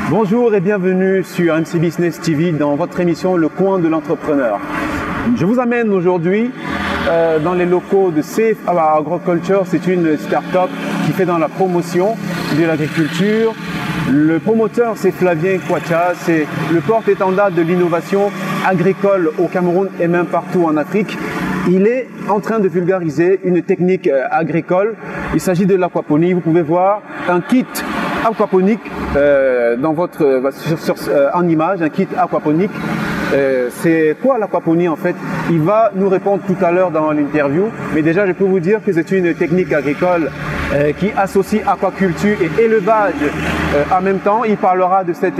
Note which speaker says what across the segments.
Speaker 1: Bonjour et bienvenue sur MC Business TV dans votre émission Le Coin de l'Entrepreneur. Je vous amène aujourd'hui dans les locaux de Safe Agriculture. C'est une start-up qui fait dans la promotion de l'agriculture. Le promoteur, c'est Flavien Kwacha, c'est le porte-étendard de l'innovation agricole au Cameroun et même partout en Afrique. Il est en train de vulgariser une technique agricole. Il s'agit de l'aquaponie. Vous pouvez voir un kit aquaponique en image, un kit aquaponique. C'est quoi l'aquaponie en fait? Il va nous répondre tout à l'heure dans l'interview, mais déjà je peux vous dire que c'est une technique agricole qui associe aquaculture et élevage en même temps. Il parlera de cet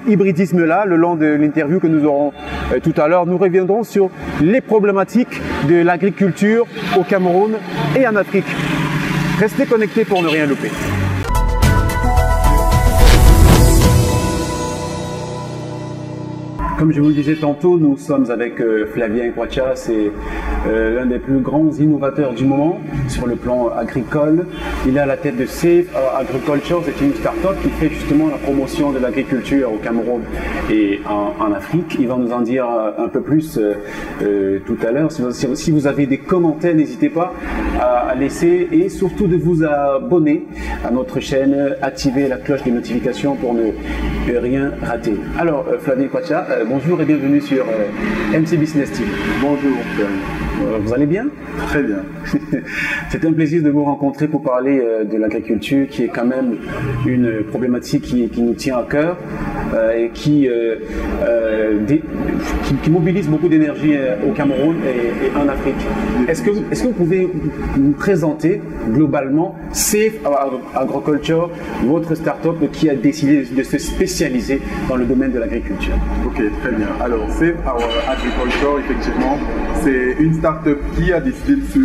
Speaker 1: hybridisme-là le long de l'interview que nous aurons tout à l'heure. Nous reviendrons sur les problématiques de l'agriculture au Cameroun et en Afrique. Restez connectés pour ne rien louper. Comme je vous le disais tantôt, nous sommes avec Flavien Kwacha, c'est l'un des plus grands innovateurs du moment sur le plan agricole. Il est à la tête de Safe Agriculture, c'est une start-up qui fait justement la promotion de l'agriculture au Cameroun et en Afrique. Il va nous en dire un peu plus tout à l'heure. Si vous avez des commentaires, n'hésitez pas à laisser et surtout de vous abonner à notre chaîne, activer la cloche de notification pour ne rien rater. Alors Flavien Kwacha, bonjour et bienvenue sur MC Business TV.
Speaker 2: Bonjour.
Speaker 1: Vous allez bien?
Speaker 2: Très bien.
Speaker 1: C'est un plaisir de vous rencontrer pour parler de l'agriculture qui est quand même une problématique qui nous tient à cœur et qui mobilise beaucoup d'énergie au Cameroun et en Afrique. Est-ce que vous pouvez nous présenter globalement Safe Agriculture, votre start-up qui a décidé de se spécialiser dans le domaine de l'agriculture?
Speaker 2: Ok, très bien. Alors, Safe Agriculture, effectivement, c'est une start-up qui a décidé de se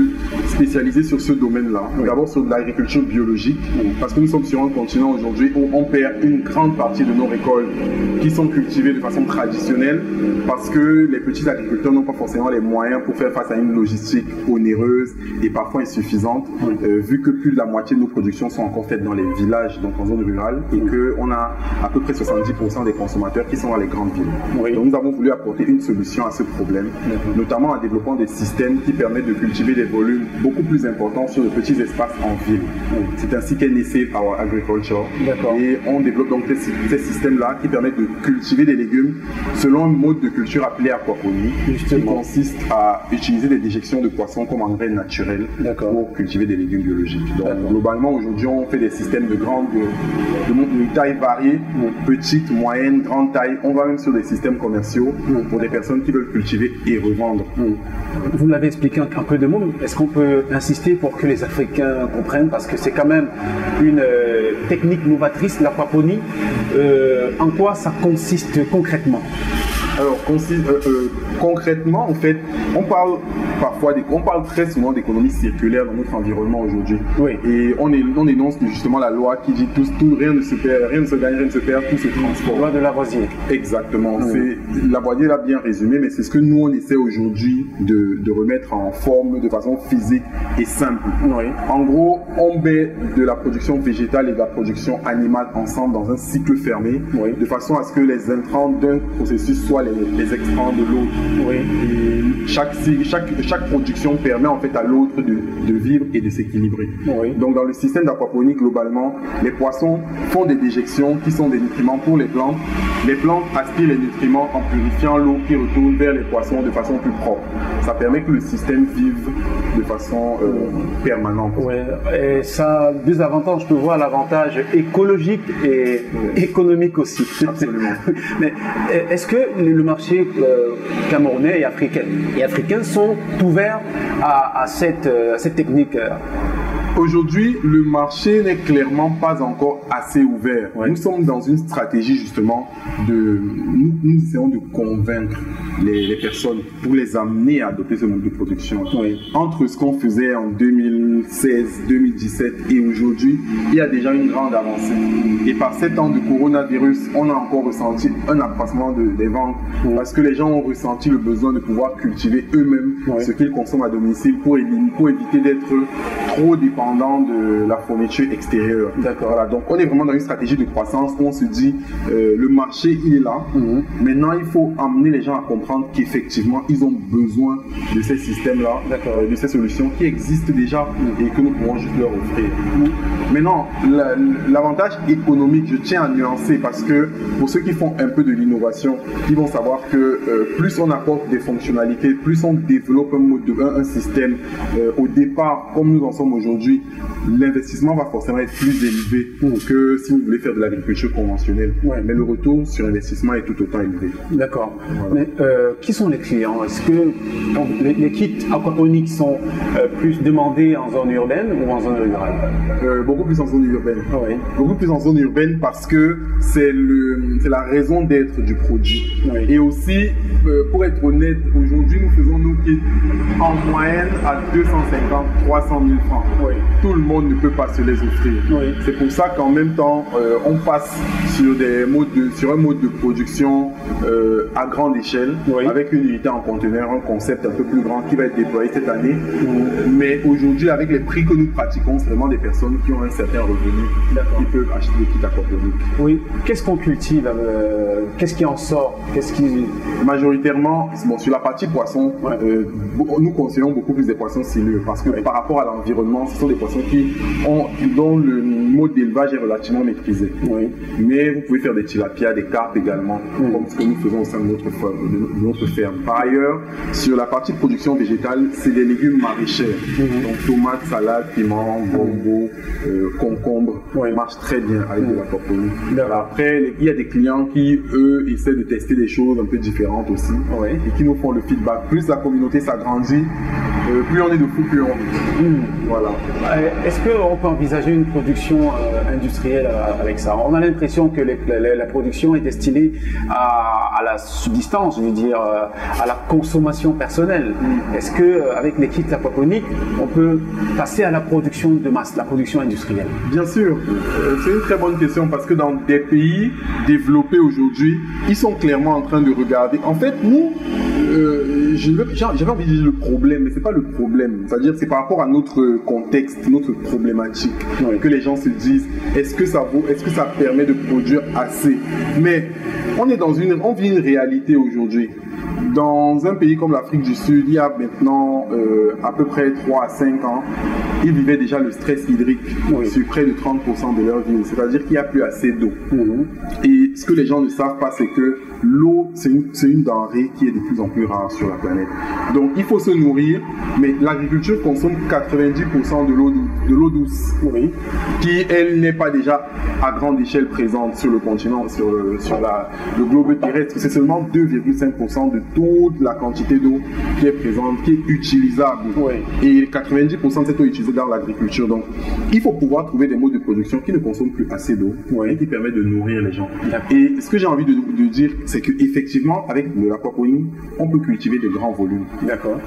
Speaker 2: spécialiser sur ce domaine-là. Oui. D'abord sur de l'agriculture biologique, parce que nous sommes sur un continent aujourd'hui où on perd une grande partie de nos récoltes qui sont cultivées de façon traditionnelle, parce que les petits agriculteurs n'ont pas forcément les moyens pour faire face à une logistique onéreuse et parfois insuffisante, vu que plus de la moitié de nos productions sont encore faites dans les villages, donc en zone rurale, et qu'on a à peu près 70% des consommateurs qui sont dans les grandes villes. Oui. Donc nous avons voulu apporter une solution à ce problème, notamment en développant des systèmes qui permettent de cultiver des volumes beaucoup plus importants sur de petits espaces en ville. C'est ainsi qu'est né Safe Agriculture. Et on développe donc ces systèmes-là qui permettent de cultiver des légumes selon un mode de culture appelé aquaponie, qui consiste à utiliser des déjections de poissons comme engrais naturel pour cultiver des légumes biologiques. Donc globalement aujourd'hui on fait des systèmes de taille variée, petite, moyenne, grande taille. On va même sur des systèmes commerciaux pour des personnes qui veulent cultiver et revendre.
Speaker 1: Vous l'avez expliqué en peu de mots, est-ce qu'on peut insister pour que les Africains comprennent, parce que c'est quand même une technique novatrice, l'aquaponie. En quoi ça consiste concrètement?
Speaker 2: Alors, concrètement, en fait, on parle très souvent d'économie circulaire dans notre environnement aujourd'hui. Oui. Et on énonce justement la loi qui dit rien ne se perd, rien ne se gagne, rien ne se perd, tout se transforme.
Speaker 1: Loi de Lavoisier.
Speaker 2: Exactement. Lavoisier l'a bien résumé, mais c'est ce que nous on essaie aujourd'hui de remettre en forme de façon physique et simple. Oui. En gros, on met de la production végétale et de la production animale ensemble dans un cycle fermé, de façon à ce que les intrants d'un processus soient les extrants de l'autre. Oui. Et chaque production permet en fait à l'autre de vivre et de s'équilibrer. Oui. Donc dans le système d'aquaponie, globalement, les poissons font des déjections qui sont des nutriments pour les plantes. Les plantes aspirent les nutriments en purifiant l'eau qui retourne vers les poissons de façon plus propre. Ça permet que le système vive de façon permanente.
Speaker 1: Oui. Et ça a deux avantages. Je peux voir l'avantage écologique et économique aussi.
Speaker 2: Absolument.
Speaker 1: Mais est-ce que le marché camerounais et africain sont ouverts à cette technique?
Speaker 2: Aujourd'hui, le marché n'est clairement pas encore assez ouvert. Ouais. Nous sommes dans une stratégie justement nous essayons de convaincre les personnes pour les amener à adopter ce mode de production. Oui. Entre ce qu'on faisait en 2016, 2017 et aujourd'hui, il y a déjà une grande avancée. Et par 7 ans de coronavirus, on a encore ressenti un accroissement des ventes parce que les gens ont ressenti le besoin de pouvoir cultiver eux-mêmes ce qu'ils consomment à domicile pour éviter d'être trop dépendants dépendant de la fourniture extérieure.
Speaker 1: D'accord.
Speaker 2: Voilà, donc on est vraiment dans une stratégie de croissance où on se dit le marché il est là. Maintenant il faut amener les gens à comprendre qu'effectivement ils ont besoin de ces systèmes-là, de ces solutions qui existent déjà et que nous pouvons juste leur offrir. Maintenant, l'avantage économique, je tiens à nuancer parce que pour ceux qui font un peu de l'innovation, ils vont savoir que plus on apporte des fonctionnalités, plus on développe un système au départ, comme nous en sommes aujourd'hui, l'investissement va forcément être plus élevé que si vous voulez faire de l'agriculture conventionnelle. Mais le retour sur investissement est tout autant élevé.
Speaker 1: D'accord. Voilà. Mais qui sont les clients? Est-ce que les kits aquaponiques sont plus demandés en zone urbaine ou en zone rurale?
Speaker 2: Beaucoup plus en zone urbaine. Beaucoup plus en zone urbaine parce que c'est la raison d'être du produit. Et aussi, pour être honnête, aujourd'hui nous faisons nos kits en moyenne à 250, 300 000 francs. Tout le monde ne peut pas se les offrir. C'est pour ça qu'en même temps, on passe sur un mode de production à grande échelle, avec une unité en conteneur, un concept un peu plus grand qui va être déployé cette année. Mais aujourd'hui, avec les prix que nous pratiquons, c'est vraiment des personnes qui ont un certain revenu qui peuvent acheter des kits aquaponiques.
Speaker 1: Oui. Qu'est-ce qu'on cultive? Qu'est-ce qui en sort?
Speaker 2: Majoritairement, sur la partie poisson, nous conseillons beaucoup plus des poissons silures parce que par rapport à l'environnement, ce sont des poissons dont le mode d'élevage est relativement maîtrisé. Mais vous pouvez faire des tilapias, des carpes également, comme ce que nous faisons au sein de notre ferme. Par ailleurs, sur la partie production végétale, c'est des légumes maraîchers. Donc tomates, salades, piments, bonbons, concombres, marchent très bien avec de l'aquaponie. Après, il y a des clients qui, eux, essaient de tester des choses un peu différentes aussi et qui nous font le feedback. Plus la communauté s'agrandit, plus on est de fous, plus on est. Voilà.
Speaker 1: Est-ce qu'on peut envisager une production industrielle avec ça? On a l'impression que la production est destinée à la subsistance, je veux dire, à la consommation personnelle. Est-ce qu'avec les kits aquaponiques, on peut passer à la production de masse, la production industrielle?
Speaker 2: Bien sûr. C'est une très bonne question parce que dans des pays développés aujourd'hui, ils sont clairement en train de regarder. En fait, nous, j'avais envie de dire le problème, mais c'est pas le problème. C'est-à-dire, c'est par rapport à notre contexte, notre problématique, que les gens se disent, est-ce que ça permet de produire assez? Mais on vit une réalité aujourd'hui. Dans un pays comme l'Afrique du Sud, il y a maintenant à peu près 3 à 5 ans, ils vivaient déjà le stress hydrique sur près de 30% de leur vie. C'est-à-dire qu'il n'y a plus assez d'eau. Et ce que les gens ne savent pas, c'est que l'eau, c'est une denrée qui est de plus en plus rare sur la planète. Donc il faut se nourrir, mais l'agriculture consomme 90% de l'eau douce, qui elle n'est pas déjà à grande échelle présente sur le continent, sur le globe terrestre. C'est seulement 2,5% de toute la quantité d'eau qui est présente, qui est utilisable. Et 90% de cette eau est utilisée dans l'agriculture. Donc il faut pouvoir trouver des modes de production qui ne consomment plus assez d'eau et qui permettent de nourrir les gens. Et ce que j'ai envie de dire, c'est qu'effectivement, avec de l'aquaponie, on peut cultiver de grands volumes.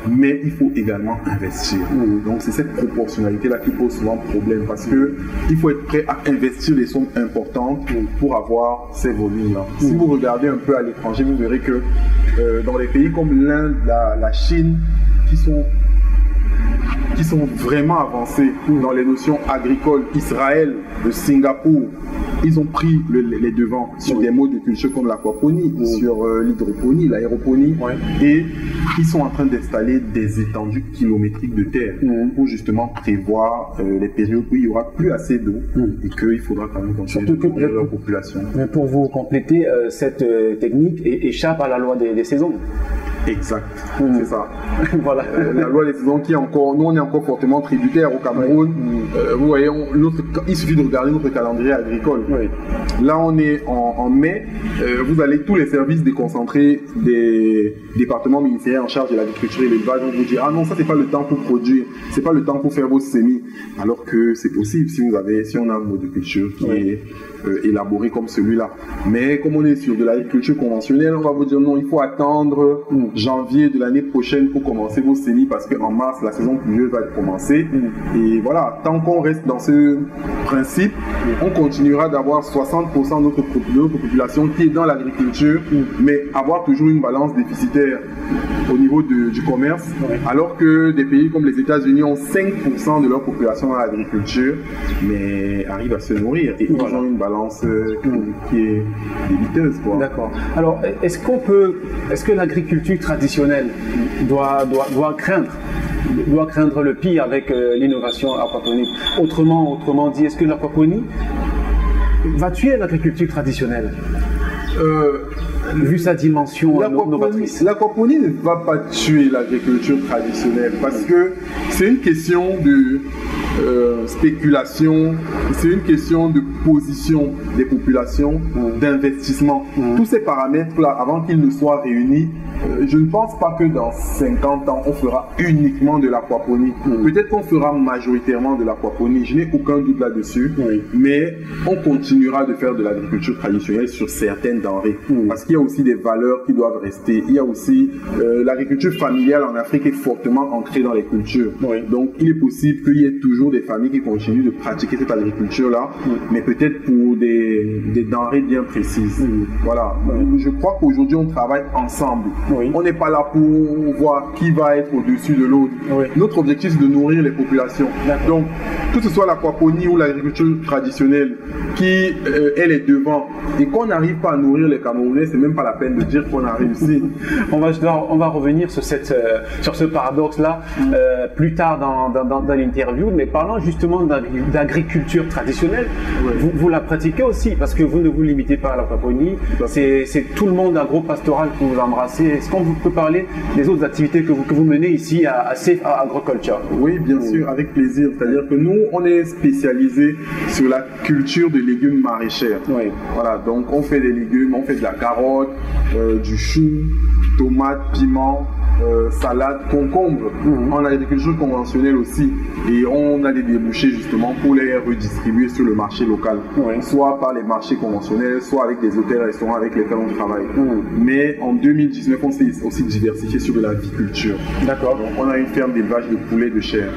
Speaker 2: Mais il faut également investir. Donc c'est cette proportionnalité-là qui pose souvent problème parce qu'il faut être prêt à investir des sommes importantes pour avoir ces volumes-là. Si vous regardez un peu à l'étranger, vous verrez que dans les pays comme l'Inde, la Chine, qui sont vraiment avancés dans les notions agricoles, Israël, le Singapour, ils ont pris les devants sur des modes de culture comme l'aquaponie, sur l'hydroponie, l'aéroponie, et ils sont en train d'installer des étendues kilométriques de terre pour justement prévoir les périodes où il n'y aura plus assez d'eau et qu'il faudra quand même continuer de nourrir leur population.
Speaker 1: Mais pour vous compléter, cette technique échappe à la loi des saisons.
Speaker 2: Exact, c'est ça. Voilà. La loi des saisons qui est encore, nous on est encore fortement tributaire au Cameroun. Vous voyez, il suffit de regarder notre calendrier agricole. Là on est en mai, vous allez tous les services déconcentrés des départements ministériels en charge de l'agriculture et l'élevage vont vous dire ah non, ça c'est pas le temps pour produire, c'est pas le temps pour faire vos semis, alors que c'est possible si on a un mode de culture qui est élaboré comme celui-là. Mais comme on est sur de l'agriculture conventionnelle, on va vous dire non, il faut attendre janvier de l'année prochaine pour commencer vos semis parce qu'en mars la saison pluvieuse va commencer. Et voilà, tant qu'on reste dans ce principe, on continuera d'avoir 60% de notre population qui est dans l'agriculture, mais avoir toujours une balance déficitaire au niveau du commerce, alors que des pays comme les États-Unis ont 5% de leur population dans l'agriculture, mais arrivent à se nourrir. Et ils ont une balance qui est déliteuse.
Speaker 1: D'accord. Alors, est-ce que l'agriculture traditionnelle doit craindre le pire avec l'innovation aquaponique? Autrement dit, est-ce que l'aquaponie va tuer l'agriculture traditionnelle? Vu sa dimension novatrice.
Speaker 2: L'aquaponie ne va pas tuer l'agriculture traditionnelle parce que c'est une question de spéculation, c'est une question de position des populations, d'investissement. Tous ces paramètres-là, avant qu'ils ne soient réunis, je ne pense pas que dans 50 ans, on fera uniquement de l'aquaponie. Peut-être qu'on fera majoritairement de l'aquaponie, je n'ai aucun doute là-dessus, mais on continuera de faire de l'agriculture traditionnelle sur certaines denrées. Parce qu'il y a aussi des valeurs qui doivent rester. Il y a aussi l'agriculture familiale en Afrique est fortement ancrée dans les cultures. Donc il est possible qu'il y ait toujours des familles qui continuent de pratiquer cette agriculture-là, mais peut-être pour des denrées bien précises. Voilà. Je crois qu'aujourd'hui on travaille ensemble. On n'est pas là pour voir qui va être au-dessus de l'autre. Notre objectif c'est de nourrir les populations. Donc que ce soit l'aquaponie ou l'agriculture traditionnelle qui elle est devant et qu'on n'arrive pas à nourrir les Camerounais, c'est même pas la peine de dire qu'on a réussi.
Speaker 1: On va revenir sur ce paradoxe-là plus tard dans l'interview, mais parlant justement d'agriculture traditionnelle, vous la pratiquez aussi parce que vous ne vous limitez pas à l'aquaponie, c'est tout le monde agro-pastoral que vous embrassez. Est-ce qu'on peut parler des autres activités que vous menez ici à Safe Agriculture?
Speaker 2: Oui, bien sûr, avec plaisir. C'est-à-dire que nous, on est spécialisé sur la culture de légumes maraîchers. Voilà, donc on fait des légumes, on fait de la carotte, du chou, tomates, piments, salade, concombre, en agriculture conventionnelle aussi. Et on a des débouchés justement pour les redistribuer sur le marché local, soit par les marchés conventionnels, soit avec des hôtels-restaurants avec lesquels on travaille. Mais en 2019, on s'est aussi diversifié sur de l'aviculture.
Speaker 1: D'accord.
Speaker 2: Donc on a une ferme d'élevage de poulets de chair.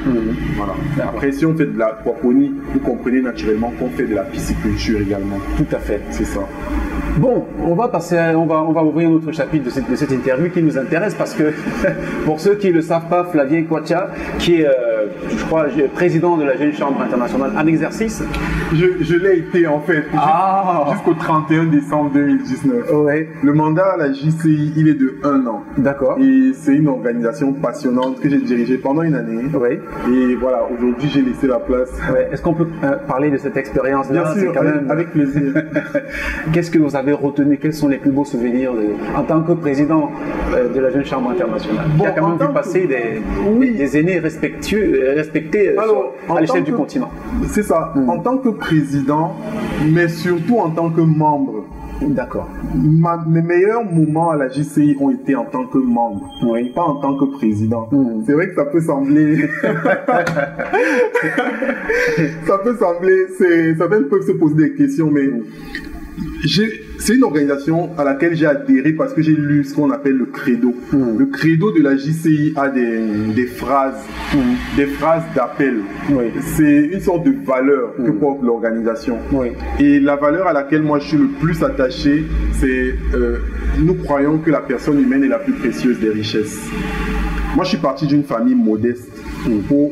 Speaker 2: Voilà. Après, si on fait de l'aquaponie, vous comprenez naturellement qu'on fait de la pisciculture également.
Speaker 1: Tout à fait.
Speaker 2: C'est ça.
Speaker 1: Bon, on va ouvrir un autre chapitre de cette interview qui nous intéresse parce que pour ceux qui ne le savent pas, Flavien Kwacha, qui est, je crois, président de la Jeune Chambre internationale en exercice.
Speaker 2: Je l'ai été en fait jusqu'au 31 décembre 2019. Le mandat à la JCI, il est de 1 an.
Speaker 1: D'accord.
Speaker 2: Et c'est une organisation passionnante que j'ai dirigée pendant une année. Et voilà, aujourd'hui j'ai laissé la place.
Speaker 1: Est-ce qu'on peut parler de cette expérience-là?
Speaker 2: Bien sûr, avec plaisir.
Speaker 1: Qu'est-ce que vous avez retenu? Quels sont les plus beaux souvenirs en tant que président de la Jeune Chambre internationale? Qui a quand même vu passer des aînés respectés à l'échelle du continent.
Speaker 2: C'est ça, en tant que président, mais surtout en tant que membre.
Speaker 1: D'accord.
Speaker 2: Mes meilleurs moments à la JCI ont été en tant que membre, pas en tant que président. C'est vrai que ça peut sembler... certaines peuvent se poser des questions, mais... C'est une organisation à laquelle j'ai adhéré parce que j'ai lu ce qu'on appelle le credo. Le credo de la JCI a des phrases d'appel. C'est une sorte de valeur que porte l'organisation. Et la valeur à laquelle moi je suis le plus attaché, c'est nous croyons que la personne humaine est la plus précieuse des richesses. Moi, je suis parti d'une famille modeste pour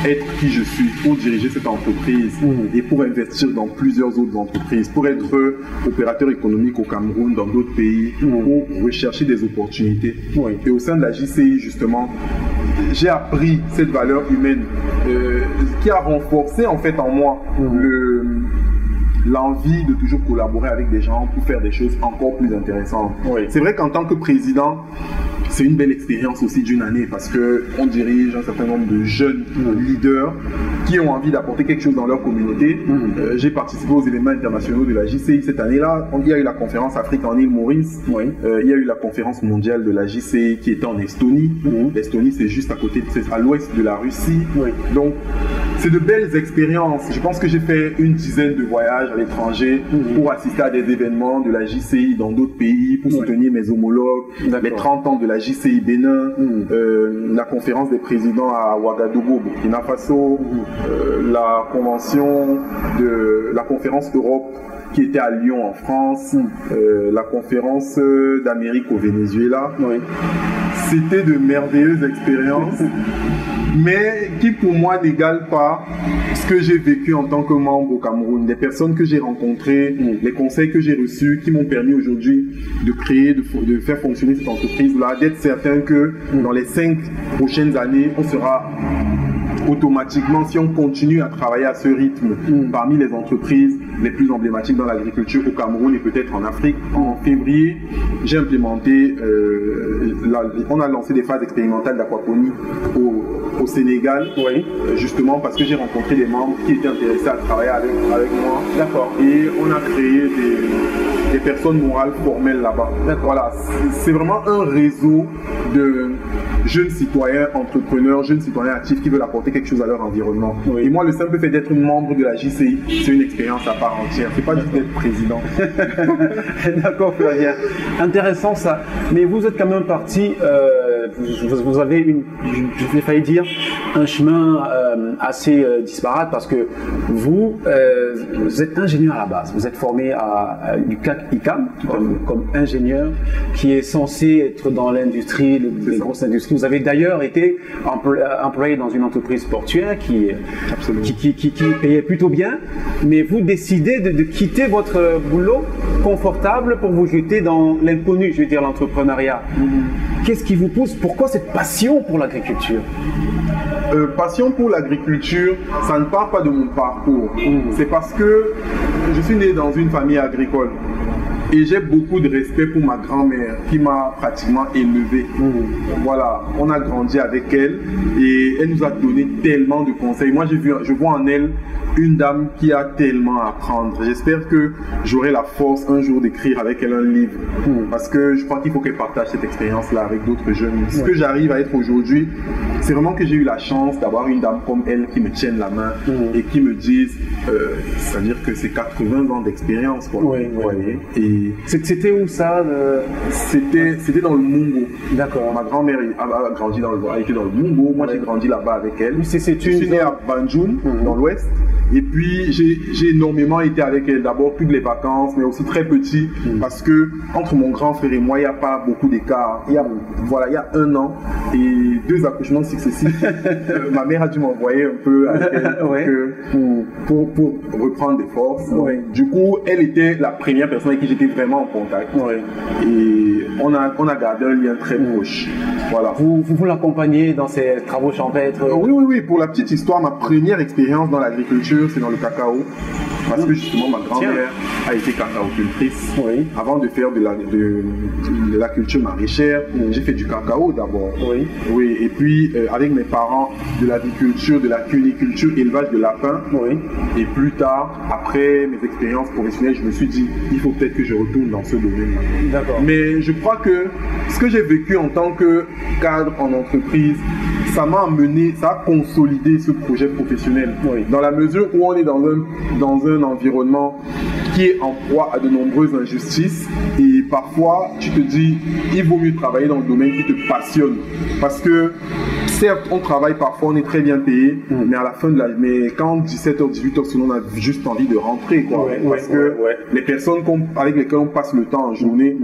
Speaker 2: être qui je suis, pour diriger cette entreprise et pour investir dans plusieurs autres entreprises, pour être opérateur économique au Cameroun, dans d'autres pays, pour rechercher des opportunités. Et au sein de la JCI, justement, j'ai appris cette valeur humaine qui a renforcé en fait en moi l'envie de toujours collaborer avec des gens pour faire des choses encore plus intéressantes. C'est vrai qu'en tant que président, c'est une belle expérience aussi d'une année parce qu'on dirige un certain nombre de jeunes leaders qui ont envie d'apporter quelque chose dans leur communauté. J'ai participé aux événements internationaux de la JCI cette année-là. Il y a eu la conférence Afrique en île Maurice. Il y a eu la conférence mondiale de la JCI qui était en Estonie. L'Estonie, c'est juste à côté, c'est à l'ouest de la Russie. Donc, c'est de belles expériences. Je pense que j'ai fait une dizaine de voyages à l'étranger pour assister à des événements de la JCI dans d'autres pays, pour soutenir mes homologues, les 30 ans de la JCI Bénin, la conférence des présidents à Ouagadougou, Burkina Faso, la convention de la conférence Europe qui était à Lyon en France, la conférence d'Amérique au Venezuela.
Speaker 1: Oui.
Speaker 2: C'était de merveilleuses expériences, mais qui pour moi n'égalent pas ce que j'ai vécu en tant que membre au Cameroun. Les personnes que j'ai rencontrées, les conseils que j'ai reçus qui m'ont permis aujourd'hui de créer, de faire fonctionner cette entreprise-là, d'être certain que dans les 5 prochaines années, on sera automatiquement, si on continue à travailler à ce rythme, parmi les entreprises les plus emblématiques dans l'agriculture au Cameroun et peut-être en Afrique. En février, j'ai implémenté, on a lancé des phases expérimentales d'aquaponie au Sénégal, justement parce que j'ai rencontré des membres qui étaient intéressés à travailler avec moi.
Speaker 1: D'accord.
Speaker 2: Et on a créé des personnes morales formelles là-bas. Voilà, c'est vraiment un réseau de jeunes citoyens entrepreneurs, jeunes citoyens actifs qui veulent apporter quelque chose à leur environnement. Et moi, le simple fait d'être membre de la JCI, c'est une expérience à part entière. C'est pas juste d'être président.
Speaker 1: D'accord, Flavien. Intéressant ça. Mais vous êtes quand même parti, vous avez j'ai failli dire, un chemin assez disparate parce que vous êtes ingénieur à la base. Vous êtes formé à l'UCAC-ICAM comme ingénieur qui est censé être dans l'industrie, les grosses industries. Vous avez d'ailleurs été employé dans une entreprise portuaire qui payait plutôt bien, mais vous décidez de quitter votre boulot confortable pour vous jeter dans l'inconnu, je veux dire l'entrepreneuriat. Qu'est-ce qui vous pousse? Pourquoi cette passion pour l'agriculture?
Speaker 2: Passion pour l'agriculture, ça ne part pas de mon parcours. C'est parce que je suis né dans une famille agricole. Et j'ai beaucoup de respect pour ma grand-mère qui m'a pratiquement élevé. Voilà, on a grandi avec elle et elle nous a donné tellement de conseils. Moi, je vois en elle une dame qui a tellement à apprendre. J'espère que j'aurai la force un jour d'écrire avec elle un livre. Parce que je crois qu'il faut qu'elle partage cette expérience-là avec d'autres jeunes. Ce que j'arrive à être aujourd'hui, c'est vraiment que j'ai eu la chance d'avoir une dame comme elle qui me tienne la main et qui me dise, c'est-à-dire que c'est 80 ans d'expérience. Et
Speaker 1: c'était où ça
Speaker 2: C'était dans le Mungo.
Speaker 1: D'accord.
Speaker 2: Ma grand-mère a grandi a été dans le Mungo. Moi, j'ai grandi là-bas avec elle. Je suis né à Banjoun, dans l'ouest. Et puis, j'ai énormément été avec elle. D'abord, toutes les vacances, mais aussi très petit. Parce que, entre mon grand frère et moi, il n'y a pas beaucoup d'écart. Il y a 1 an et 2 accouchements successifs. Ma mère a dû m'envoyer un peu avec elle pour reprendre des forces. Du coup, elle était la première personne avec qui j'étais vraiment en contact. Et on a gardé un lien très proche. Voilà.
Speaker 1: Vous l'accompagnez dans ses travaux champêtres?
Speaker 2: Oui. Pour la petite histoire, ma première expérience dans l'agriculture, c'est dans le cacao. Parce que justement, ma grand-mère a été cacaocultrice. Avant de faire de la culture maraîchère, j'ai fait du cacao d'abord. Et puis, avec mes parents, de l'aviculture, de la cuniculture, élevage de lapins. Et plus tard, après mes expériences professionnelles, je me suis dit, il faut peut-être que je retourne dans ce domaine-là.
Speaker 1: D'accord.
Speaker 2: Mais je crois que ce que j'ai vécu en tant que cadre en entreprise, ça m'a amené, ça a consolidé ce projet professionnel. Dans la mesure où on est dans un environnement qui est en proie à de nombreuses injustices et parfois tu te dis il vaut mieux travailler dans le domaine qui te passionne parce que certes on travaille parfois, on est très bien payé, mais à la fin de mais quand 17h, 18h souvent on a juste envie de rentrer parce que les personnes avec lesquelles on passe le temps en journée,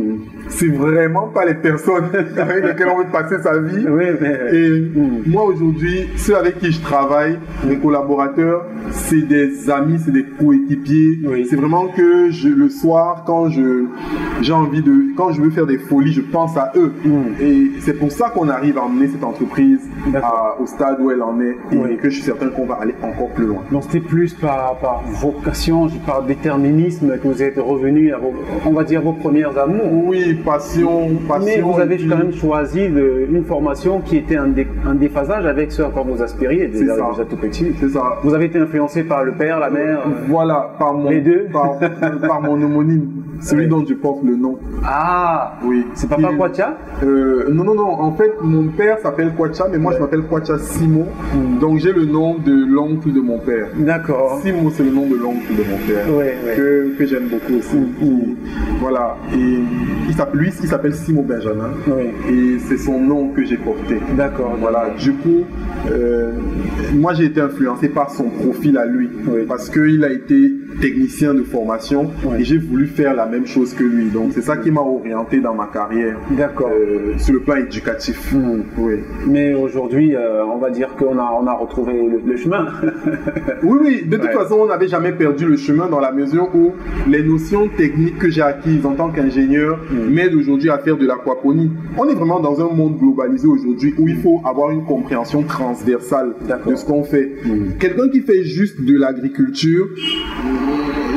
Speaker 2: c'est vraiment pas les personnes avec lesquelles on veut passer sa vie. Et moi aujourd'hui, ceux avec qui je travaille, mes collaborateurs, c'est des amis, c'est des coéquipiers. C'est vraiment que le soir, quand je veux faire des folies, je pense à eux. Et c'est pour ça qu'on arrive à emmener cette entreprise au stade où elle en est et que je suis certain qu'on va aller encore plus loin.
Speaker 1: Donc c'était plus par vocation, par déterminisme que vous êtes revenu à vos premières amours.
Speaker 2: Oui, passion.
Speaker 1: Mais vous avez quand même choisi une formation qui était un déphasage avec ce à quoi vous aspiriez déjà tout petit.
Speaker 2: C'est ça.
Speaker 1: Vous avez été influencé par le père, la mère?
Speaker 2: Voilà,
Speaker 1: les deux.
Speaker 2: Par mon homonyme, celui dont je porte le nom.
Speaker 1: Ah oui. C'est Papa Kwacha?
Speaker 2: Non. En fait, mon père s'appelle Kwacha, mais moi je m'appelle Kwacha Simo. Donc j'ai le nom de l'oncle de mon père.
Speaker 1: D'accord.
Speaker 2: Simo, c'est le nom de l'oncle de mon père. Que j'aime beaucoup aussi. Voilà. Et lui, il s'appelle Simo Benjamin. Et c'est son nom que j'ai porté.
Speaker 1: D'accord.
Speaker 2: Voilà. Du coup, moi j'ai été influencé par son profil à lui. Parce qu'il a été technicien de formation et j'ai voulu faire la même chose que lui. Donc c'est ça qui m'a orienté dans ma carrière.
Speaker 1: D'accord.
Speaker 2: Sur le plan éducatif. Oui.
Speaker 1: Mais aujourd'hui, on va dire qu'on a retrouvé le chemin.
Speaker 2: Oui. De toute façon, on n'avait jamais perdu le chemin dans la mesure où les notions techniques que j'ai acquises en tant qu'ingénieur m'aident aujourd'hui à faire de l'aquaponie. On est vraiment dans un monde globalisé aujourd'hui où il faut avoir une compréhension transversale de ce qu'on fait. Quelqu'un qui fait juste de l'agriculture,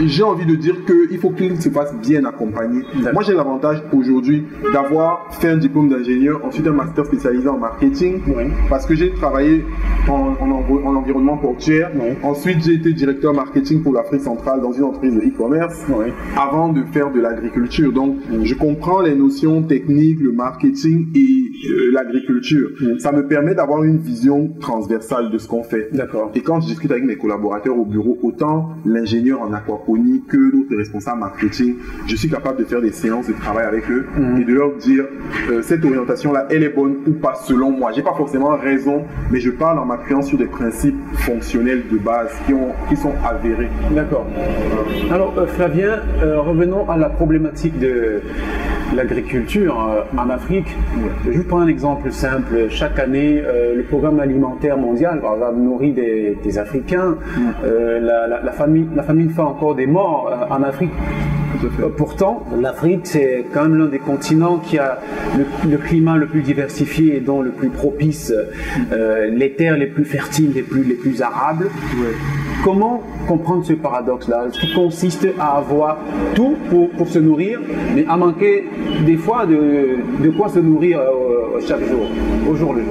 Speaker 2: j'ai envie de dire qu'il faut qu'il se fasse bien accompagner. Moi, j'ai l'avantage aujourd'hui d'avoir fait un diplôme d'ingénieur, ensuite un master spécialisé en marketing, parce que j'ai travaillé en environnement portuaire. Ensuite, j'ai été directeur marketing pour l'Afrique centrale dans une entreprise de e-commerce avant de faire de l'agriculture. Donc, je comprends les notions techniques, le marketing et l'agriculture. Ça me permet d'avoir une vision transversale de ce qu'on fait. Et quand je discute avec mes collaborateurs au bureau, autant l'ingénieur en aquaponie que notre responsable marketing, je suis capable de faire des séances de travail avec eux et de leur dire cette orientation-là, elle est bonne ou pas selon moi. J'ai pas forcément raison, mais je parle en m'appuyant sur des principes fonctionnels de base qui sont avérés.
Speaker 1: D'accord. Alors Flavien, revenons à la problématique de l'agriculture en Afrique. Je vous prends un exemple simple. Chaque année, le programme alimentaire mondial va nourrir des Africains. La famine fait encore des morts en Afrique. Pourtant, l'Afrique, c'est quand même l'un des continents qui a le climat le plus diversifié et donc le plus propice, les terres les plus fertiles, les plus arables. Comment comprendre ce paradoxe-là, qui consiste à avoir tout pour se nourrir, mais à manquer des fois de quoi se nourrir chaque jour, au jour le jour?